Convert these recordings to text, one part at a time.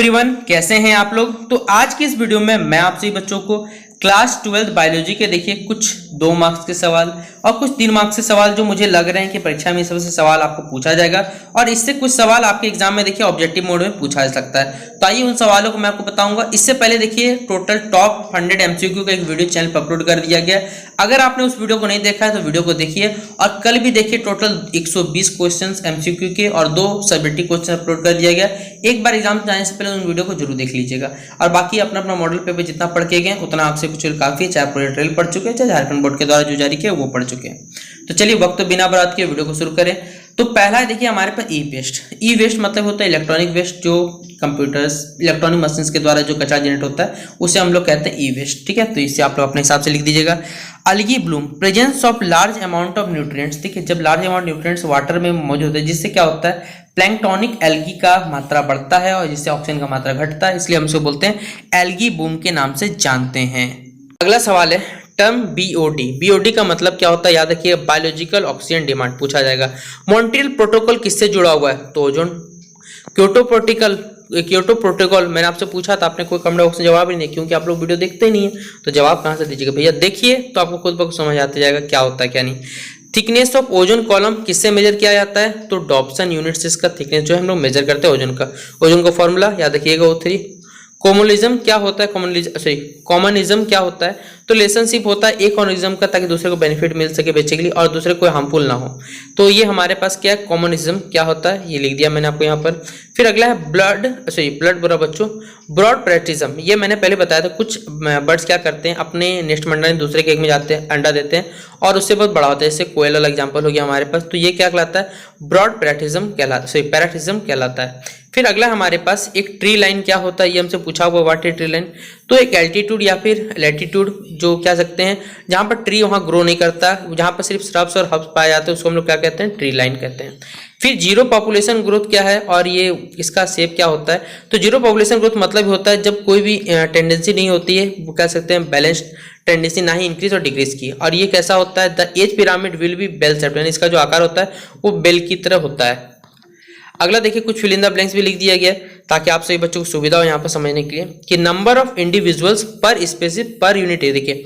Everyone, कैसे हैं आप लोग। तो आज की इस वीडियो में मैं आप सभी बच्चों को क्लास 12 बायोलॉजी के देखिए कुछ 2 मार्क्स के सवाल और कुछ 3 मार्क्स के सवाल जो मुझे लग रहे हैं कि परीक्षा में सबसे सवाल आपको पूछा जाएगा और इससे कुछ सवाल आपके एग्जाम में देखिए ऑब्जेक्टिव मोड में पूछा जा सकता है। तो आइए उन सवालों को मैं आपको बताऊंगा। इससे पहले देखिए टोटल टॉप 100 एमसीक्यू का एक वीडियो चैनल पर अपलोड कर दिया गया। अगर आपने उस वीडियो को नहीं देखा है तो वीडियो को देखिए और कल भी देखिए टोटल 120 क्वेश्चन एमसीक्यू के और 2 सब्जेक्टिव क्वेश्चन अपलोड कर दिया गया। एक बार एग्जाम जाने से पहले उन वीडियो को जरूर देख लीजिएगा और बाकी अपना अपना मॉडल पेपर जितना पढ़ के गए उतना आपसे कुछ काफी, चाहे प्रोजेक्ट ट्रेल पढ़ चुके हैं चाहे झारखंड बोर्ड के द्वारा जो जारी किया वो पढ़ चुके हैं। तो चलिए वक्त बिना बर्बाद किए वीडियो को शुरू करें। तो पहला है देखिए हमारे पास ई वेस्ट। ई वेस्ट मतलब होता है इलेक्ट्रॉनिक वेस्ट, जो कंप्यूटर्स इलेक्ट्रॉनिक मशीन्स के द्वारा जो कचरा जनरेट होता है उसे हम लोग कहते हैं ई वेस्ट। ठीक है, तो इसे आप लोग अपने हिसाब से लिख दीजिएगा। Algae bloom, presence of large amount of nutrients. देखिए जब लार्ज अमाउंट न्यूट्रिएंट्स वाटर में मौजूद होते हैं जिससे क्या होता है, प्लैंक्टोनिक एल्गी का मात्रा बढ़ता है और जिससे ऑक्सीजन का मात्रा घटता है, इसलिए हम इसे बोलते हैं एल्गी बूम के नाम से जानते हैं। अगला सवाल है टर्म बीओडी। बीओडी का मतलब क्या होता है, याद रखिए बायोलॉजिकल ऑक्सीजन डिमांड पूछा जाएगा। मॉन्ट्रियल प्रोटोकॉल किससे जुड़ा हुआ है, तो ओजोन। क्योटो प्रोटोकॉल मैंने आपसे पूछा था, आपने कोई कमेंट बॉक्स में जवाब ही नहीं, क्योंकि आप लोग वीडियो देखते ही नहीं है तो जवाब कहां से दीजिएगा भैया। देखिए तो आपको खुद ब खुद समझ आते जाएगा क्या होता है क्या नहीं। थिकनेस ऑफ ओजोन कॉलम किससे मेजर किया जाता है, तो डॉप्सन यूनिट से इसका थिकनेस जो है हम लोग मेजर करते हैं ओजोन का। ओजोन का फॉर्मूला याद रखिएगा O3। कॉमनिज्म क्या होता है, कॉमनिज्म क्या होता है, तो रिलेशनशिप होता है एक ऑर्गेनिज्म का ताकि दूसरे को बेनिफिट मिल सके बेसिकली और दूसरे को हार्मफुल ना हो। तो ये हमारे पास क्या है, कॉमनिज्म क्या होता है, ये लिख दिया मैंने आपको यहाँ पर। फिर अगला है ब्लड बुरा बच्चों, ब्रॉड पैरेटिज्म। ये मैंने पहले बताया था, कुछ बर्ड्स क्या करते हैं अपने नेस्ट मंडल में दूसरे के एग में जाते हैं, अंडा देते हैं और उससे बहुत बड़ा होता है, जैसे कोयल वाला एग्जाम्पल हो गया हमारे पास। तो ये क्या कहलाता है, ब्रॉड पैरेटिज्म कहलाता है। फिर अगला हमारे पास एक ट्री लाइन क्या होता है, ये हमसे पूछा हुआ व्हाट इज ट्री लाइन। तो एक एल्टीट्यूड या फिर लैटिट्यूड जो क्या सकते हैं जहां पर ट्री वहां ग्रो नहीं करता, जहां पर सिर्फ श्रब्स और हर्ब्स पाए जाते हैं उसको हम लोग क्या कहते हैं, ट्री लाइन कहते हैं। फिर जीरो पॉपुलेशन ग्रोथ क्या है और ये इसका शेप क्या होता है, तो जीरो पॉपुलेशन ग्रोथ मतलब होता है जब कोई भी टेंडेंसी नहीं होती है, वो कह सकते हैं बैलेंस्ड टेंडेंसी, ना ही इंक्रीज और डिक्रीज की। और ये कैसा होता है, the age pyramid will be bell shaped, यानी इसका जो आकार होता है वो बेल की तरह होता है। अगला देखिए कुछ फिल इन द ब्लैंक्स भी लिख दिया गया ताकि आप सभी बच्चों को सुविधा हो यहाँ पर समझने के लिए कि नंबर ऑफ इंडिविजुअल्स पर स्पेसी पर यूनिट है। देखिए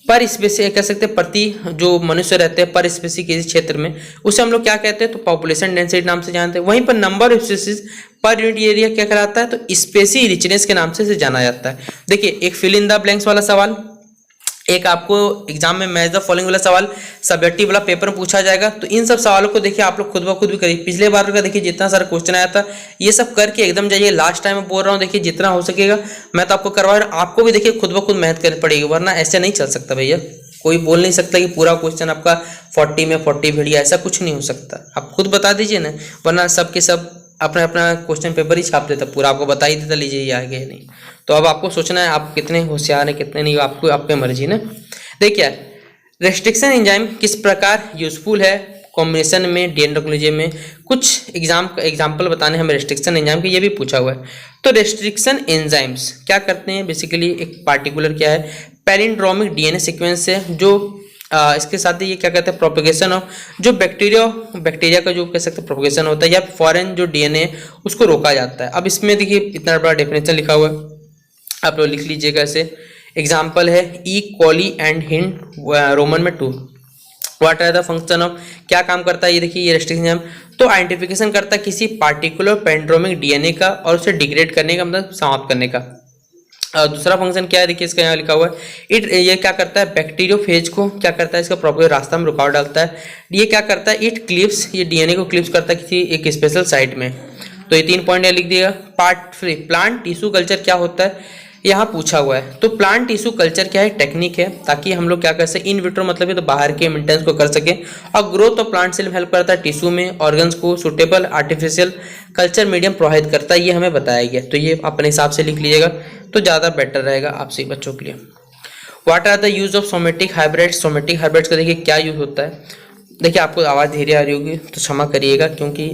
पर स्पेसी कह सकते हैं प्रति जो मनुष्य रहते हैं पर स्पेसी किसी क्षेत्र में, उसे हम लोग क्या कहते हैं, तो पॉपुलेशन डेंसिटी नाम से जानते हैं। वहीं पर number of species per unit area क्या कहलाता है, तो स्पेसी रिचनेस के नाम से इसे जाना जाता है। देखिए एक फिल इन द ब्लैंक्स वाला सवाल, एक आपको एग्जाम में मैच द फॉलोइंग वाला सवाल सब्जेक्टिव वाला पेपर में पूछा जाएगा। तो इन सब सवालों को देखिए आप लोग खुद ब खुद भी करिए। पिछले बार का देखिए जितना सारा क्वेश्चन आया था ये सब करके एकदम जाइए। लास्ट टाइम मैं बोल रहा हूँ देखिए जितना हो सकेगा मैं तो आपको करवा रहा हूँ, आपको भी देखिए खुद ब खुद मेहनत करनी पड़ेगी, वरना ऐसे नहीं चल सकता भैया। कोई बोल नहीं सकता कि पूरा क्वेश्चन आपका 40 में 40 भेड़िया, ऐसा कुछ नहीं हो सकता। आप खुद बता दीजिए ना, वरना सबके सब अपना अपना क्वेश्चन पेपर ही छाप देता, पूरा आपको बता ही देता, लीजिए ये आगे नहीं। तो अब आपको सोचना है आप कितने होशियार हैं कितने नहीं, आपको आपकी मर्जी ना। देखिए रेस्ट्रिक्शन एंजाइम किस प्रकार यूजफुल है कॉम्बिनेशन में डीएनए में, कुछ एग्जाम्पल बताने हमें रेस्ट्रिक्शन एंजाइम के, ये भी पूछा हुआ है। तो रेस्ट्रिक्शन एंजाइम्स क्या करते हैं, बेसिकली एक पार्टिकुलर क्या है, पैलिंड्रोमिक डीएनए सीक्वेंस है जो इसके साथ ही ये क्या कहते हैं, प्रोपेगेशन ऑफ जो बैक्टीरिया का जो कह सकते हैं प्रोपेगेशन होता है या फॉरेन जो डीएनए उसको रोका जाता है। अब इसमें देखिए इतना बड़ा डेफिनेशन लिखा हुआ है, आप लोग लिख लीजिएगा ऐसे। एग्जाम्पल है E coli and Hind Roman में 2। What are the function of, क्या काम करता है ये देखिए ये रेस्ट्रिक्शन एंजाइम, तो आइडेंटिफिकेशन करता है किसी पार्टिकुलर पैलिंड्रोमिक डीएनए का और उसे डिग्रेड करने का, मतलब समाप्त करने का। दूसरा फंक्शन क्या है देखिए इसका यहाँ लिखा हुआ है, ये क्या करता है, बैक्टीरियोफेज को क्या करता है, इसका प्रॉपर रास्ता में रुकावट डालता है। ये क्या करता है, इट क्लिप्स, ये डीएनए को क्लिप्स करता है किसी एक स्पेशल साइट में। तो ये 3 पॉइंट लिख दिएगा। पार्ट 3 प्लांट टिश्यू कल्चर क्या होता है, यहाँ पूछा हुआ है। तो प्लांट टिश्यू कल्चर क्या है, टेक्निक है ताकि हम लोग क्या कर सकें, इन विट्रो मतलब है तो बाहर के मेंटेनेंस को कर सकें, और growth of plant cell help करता है टिश्यू में ऑर्गन्स को suitable artificial culture medium provide करता है, ये हमें बताया गया। तो ये अपने हिसाब से लिख लीजिएगा तो ज़्यादा बेटर रहेगा आप सभी बच्चों के लिए। What are the use of somatic hybrids, somatic hybrids का देखिए क्या यूज होता है। देखिए आपको आवाज़ धीरे आ रही होगी तो क्षमा करिएगा, क्योंकि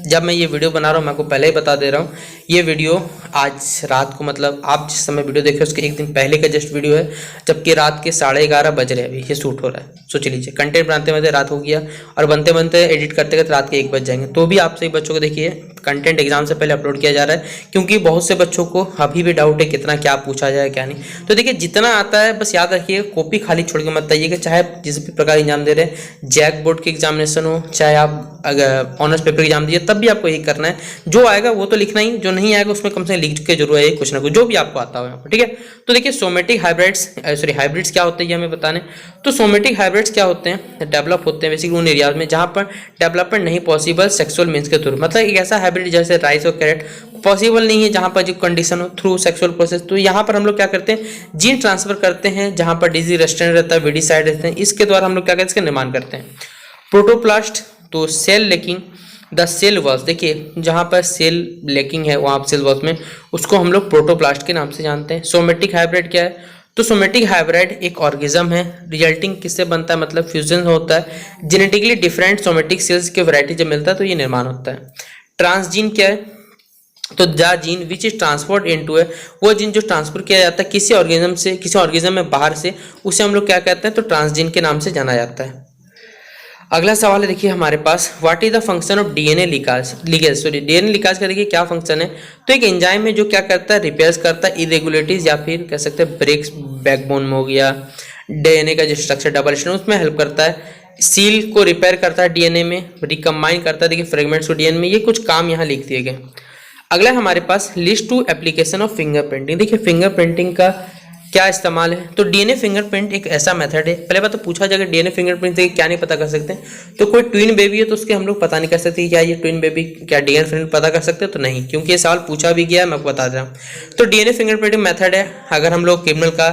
जब मैं ये वीडियो बना रहा हूँ मैं आपको पहले ही बता दे रहा हूँ ये वीडियो आज रात को, मतलब आप जिस समय वीडियो देख रहे हो उसके एक दिन पहले का जस्ट वीडियो है, जबकि रात के 11:30 बज रहे हैं अभी ये शूट हो रहा है। सोच लीजिए, कंटेंट बनाते बनाते रात हो गया और बनते बनते एडिट करते करते रात के 1 बज जाएंगे। तो भी आप सभी बच्चों को देखिए कंटेंट एग्जाम से पहले अपलोड किया जा रहा है, क्योंकि बहुत से बच्चों को अभी भी डाउट है कितना क्या पूछा जाए क्या नहीं। तो देखिए जितना आता है बस याद रखिए, कॉपी खाली छोड़ के मत आइएगा। चाहे आप जिस भी प्रकार एग्जाम दे रहे हैं, जैक बोर्ड के एग्जामिनेशन हो, चाहे आप अगर ऑनर्स पेपर एग्जाम दीजिए, तब भी आपको यही करना है। जो आएगा वो तो लिखना ही, जो नहीं आएगा उसमें कम से कम लिख के जरूर है कुछ ना कुछ, जो भी आपको आता हो यहाँ पर, ठीक है। तो देखिए सोमेटिक हाइब्रिड्स क्या होते हैं ये हमें बताने। तो सोमेटिक हाइब्रिड्स क्या होते हैं, डेवलप होते हैं बेसिकली उन एरियाज में जहाँ पर डेवलपमेंट नहीं पॉसिबल सेक्सुअल मीन्स के थ्रू। मतलब एक ऐसा हाइब्रिड जैसे राइस और कैरेट पॉसिबल नहीं है जहाँ पर जो कंडीशन हो थ्रू सेक्सुअल प्रोसेस। तो यहाँ पर हम लोग क्या करते हैं, जीन ट्रांसफर करते हैं, जहाँ पर डिजीज रेस्टेंट रहता है, विडिसाइड रहते हैं, इसके द्वारा हम लोग क्या करते हैं, इसका निर्माण करते हैं। प्रोटोप्लास्ट, तो cell lacking the cell walls, देखिए जहाँ पर सेल लेकिंग है वहाँ सेल वॉल्स में, उसको हम लोग प्रोटोप्लास्ट के नाम से जानते हैं। सोमेटिक हाइब्रिड क्या है, तो सोमेटिक हाइब्रिड एक ऑर्गेनिज्म है, रिजल्टिंग किससे बनता है, मतलब फ्यूजन होता है जेनेटिकली डिफरेंट सोमेटिक सेल्स के वैरायटी जब मिलता है तो ये निर्माण होता है। ट्रांसजीन क्या है, तो the gene which is transferred into है, वो जीन जो ट्रांसफर किया जाता है किसी ऑर्गेनिज्म से, किसी ऑर्गेनिज्म में बाहर से, उसे हम लोग क्या कहते हैं, तो ट्रांसजीन के नाम से जाना जाता है। अगला सवाल है देखिए हमारे पास, what is the function of DNA ligase, DNA ligase का देखिए क्या फंक्शन है। तो एक एंजाइम है जो क्या करता है, रिपेयर्स करता है इरेगुलरिटीज या फिर कह सकते हैं ब्रेक्स बैकबोन में हो गया, डीएनए का जो स्ट्रक्चर डबल स्ट्रैंड उसमें हेल्प करता है, सील को रिपेयर करता है डीएनए में, रिकम्बाइन करता है देखिए फ्रेगमेंट्स को डीएनए में। ये कुछ काम यहाँ लिख दिए गए। अगला हमारे पास list to application of fingerprinting, देखिए फिंगरप्रिंटिंग का क्या इस्तेमाल है। तो डीएनए फिंगरप्रिंट एक ऐसा मेथड है, पहले बात तो पूछा जाएगा डीएनए फिंगरप्रिंट से क्या नहीं पता कर सकते, तो कोई ट्विन बेबी है तो उसके हम लोग पता नहीं कर सकते क्या ये ट्विन बेबी क्या डीएनए फिंगरप्रिंट पता कर सकते हैं, तो नहीं, क्योंकि ये सवाल पूछा भी गया है, मैं आपको बता रहा हूँ। तो डीएनए फिंगरप्रिंटिंग मेथड है, अगर हम लोग क्रिमिनल का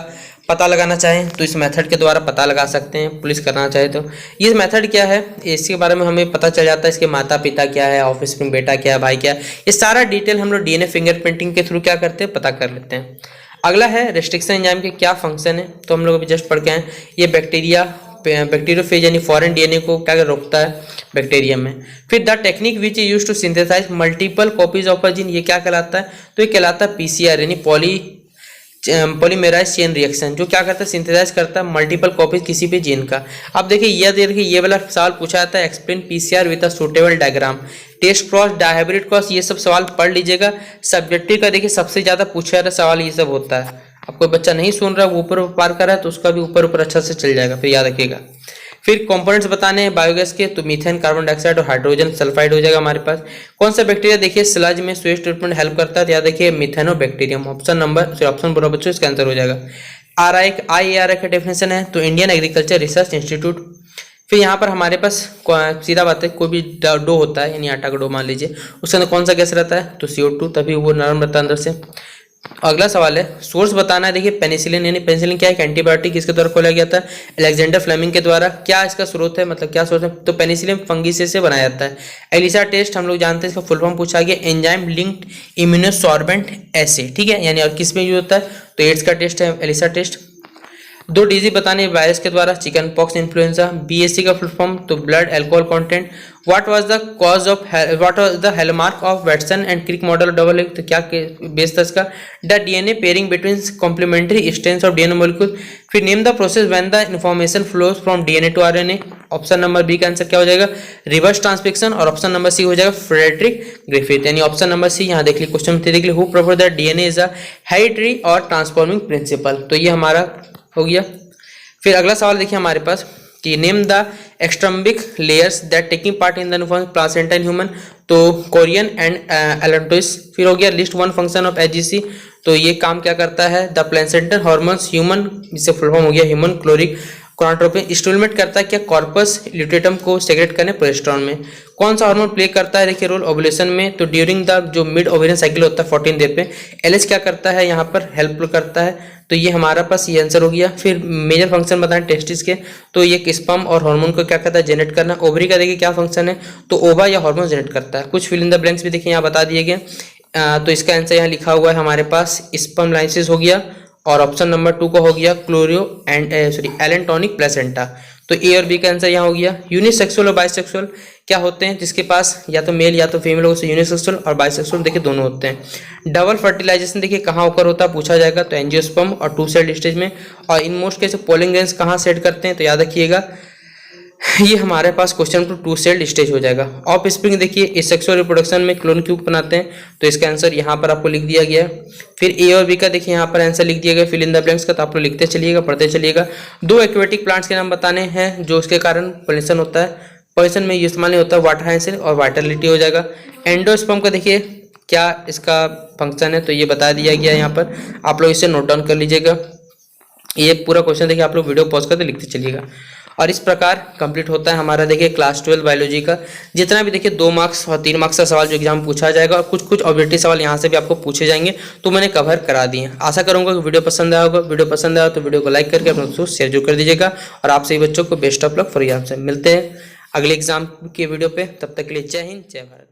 पता लगाना चाहें तो इस मेथड के द्वारा पता लगा सकते हैं, पुलिस करना चाहे तो। ये मेथड क्या है, इसके बारे में हमें पता चल जाता है, इसके माता पिता क्या है, ऑफिस में बेटा क्या है, भाई क्या है, ये सारा डिटेल हम लोग डीएनए फिंगरप्रिंटिंग के थ्रू क्या करते हैं, पता कर लेते हैं। अगला है रेस्ट्रिक्शन एंजाइम के क्या फंक्शन है, तो हम लोग अभी जस्ट पढ़ के आए, ये बैक्टीरियोफेज यानी फॉरेन डीएनए को क्या रोकता है बैक्टीरिया में। फिर the technique which is used to synthesize multiple copies of a gene, ये क्या कहलाता है, तो ये कहलाता है पीसीआर यानी पॉलीमेराइज चेन रिएक्शन, जो क्या करता है, सिंथेसाइज करता है मल्टीपल कॉपीज किसी भी जीन का। अब देखिए ये वाला सवाल पूछा जाता है, explain PCR with a suitable diagram, test cross, dihybrid cross, ये सब सवाल पढ़ लीजिएगा। सब्जेक्टिव का देखिए सबसे ज्यादा पूछा जाता सवाल ये सब होता है। अब कोई बच्चा नहीं सुन रहा, वो ऊपर पार कर रहा है तो उसका भी ऊपर अच्छा से चल जाएगा, फिर याद रखिएगा। फिर कंपोनेंट्स बताने हैं बायोगैस के, तो मीथेन, कार्बन डाइऑक्साइड और हाइड्रोजन सल्फाइड हो जाएगा हमारे पास। कौन सा बैक्टीरिया देखिए स्लज में स्वेज ट्रीटमेंट हेल्प करता है, तो याद देखिए मिथेनोबैक्टीरियम। ऑप्शन बोलो बच्चों, इसका आंसर हो जाएगा। IARI का डेफिनेशन है, तो इंडियन एग्रीकल्चर रिसर्च इंस्टीट्यूट। फिर यहाँ पर हमारे पास सीधा बात है, कोई भी डो होता है यानी आटा का डो मान लीजिए, उसके अंदर कौन सा गैस रहता है, तो CO2, तभी वो नरम रहता है अंदर से। अगला सवाल है सोर्स बताना है, देखिए पेनिसिलिन, यानी पेनिसिलिन क्या है, एंटीबायोटिक, किसके द्वारा खोला गया था, अलेक्जेंडर फ्लेमिंग के द्वारा। क्या इसका स्रोत है, मतलब क्या स्रोत है, तो पेनिसिलिन फंगी से बनाया जाता है। एलिसा टेस्ट हम लोग जानते हैं, इसका फुल फॉर्म पूछा गया, एंजाइम लिंक्ड इम्यूनोसॉर्बेंट एसे, ठीक है, यानी और किस में यूज होता है, तो एड्स का टेस्ट है एलिसा टेस्ट। 2 डिजीज बताने वायरस के द्वारा, चिकन पॉक्स, इन्फ्लुएंजा। BAC का फुल फॉर्म, तो blood alcohol content. What was the hallmark of Watson and Crick model double egg, तो क्या बेस था इसका, the DNA pairing between complementary strands of DNA molecule. फिर name the process when the information flows from DNA to RNA. Option number b का answer क्या हो जाएगा, reverse transcription, और ऑप्शन नंबर सी हो जाएगा फ्रेडरिक ग्रिफिथ, यानी option number C. यहाँ देख लीजिए क्वेश्चन देख लीजिए, who proved that DNA is a hereditary और ट्रांसफॉर्मिंग प्रिंसिपल, तो ये हमारा हो गया। फिर अगला सवाल देखिए हमारे पास कि name the extraembryonic layers that taking part in the placenta in human, तो कोरियन एंड एलेंटोइस। फिर हो गया लिस्ट 1 फंक्शन ऑफ HGC, तो ये काम क्या करता है, द प्लेसेंटल हॉर्मोन्स ह्यूमन, जिससे फुल फॉर्म हो गया ह्यूमन क्लोरिक गोनाडोट्रोपिन। स्टिमुलेट करता है क्या, कॉर्पस ल्यूटेटम को सेक्रेट करने प्रोजेस्टेरोन में। कौन सा हार्मोन प्ले करता है देखिए रोल ओवुलेशन में, तो ड्यूरिंग द जो मिड ओवेरियन साइकिल होता है 14 डे पे। LH क्या करता है यहाँ पर, हेल्प करता है, तो ये हमारा पास ये आंसर हो गया। फिर मेजर फंक्शन बताएं टेस्टिस के, तो ये स्पर्म और हार्मोन को क्या करता है, जनरेट करना। ओवरी का देखिए क्या फंक्शन है, तो ओवा या हार्मोन जनरेट करता है। कुछ फिल इन द ब्लैंक्स भी देखिए यहाँ बता दिए गए, तो इसका आंसर यहाँ लिखा हुआ है हमारे पास स्पर्म लाइसिस हो गया, और ऑप्शन नंबर 2 को हो गया क्लोरियो एंड एलेंटोनिक प्लेसेंटा। तो ए और बी का आंसर यहाँ हो गया। यूनिसेक्सुअल और बाइसेक्सुअल क्या होते हैं? जिसके पास या तो मेल या तो फीमेल हो, यूनिसेक्सुअल और बाइसेक्सुअल देखिए दोनों होते हैं। डबल फर्टिलाइजेशन देखिए कहाँ ओकर होता है पूछा जाएगा, तो एंजियोस्पर्म और 2 सेल्ड स्टेज में। और in most case polling grains कहाँ सेट करते हैं? तो याद रखिएगा ये हमारे पास क्वेश्चन नंबर 2 सेल्ड स्टेज हो जाएगा। ऑफ स्प्रिंग देखिए एसेक्सुअल रिप्रोडक्शन में क्लोन क्यूब बनाते हैं, तो इसका आंसर यहाँ पर आपको लिख दिया गया है। फिर ए और बी का देखिए यहाँ पर आंसर लिख दिया गया फिल इन द ब्लैंक्स का, तो आप लोग लिखते चलिएगा, पढ़ते चलिएगा। 2 एक्वेटिक प्लांट्स के नाम बताने हैं जो उसके कारण पोलिनेशन होता है, पोलिनेशन में इस्तेमाल नहीं होता है, वाटर हाइसिन और वाइटलिटी हो जाएगा। एंडोस्पर्म का देखिए क्या इसका फंक्शन है, तो ये बता दिया गया यहाँ पर, आप लोग इसे नोट डाउन कर लीजिएगा। ये पूरा क्वेश्चन देखिए आप लोग वीडियो पॉज करके लिखते चलिएगा। और इस प्रकार कंप्लीट होता है हमारा देखिए क्लास 12 बायोलॉजी का जितना भी देखिए 2 मार्क्स और 3 मार्क्स का सवाल जो एग्जाम पूछा जाएगा, और कुछ ऑब्जेक्टिव सवाल यहाँ से भी आपको पूछे जाएंगे, तो मैंने कवर करा दिए। आशा करूंगा कि वीडियो पसंद आया होगा। वीडियो पसंद आया तो वीडियो को लाइक करके अपने दोस्तों शेयर जरूर कर दीजिएगा। और आप सभी बच्चों को best of luck for exam से। मिलते हैं अगले एग्जाम के वीडियो पे, तब तक के लिए जय हिंद जय भारत।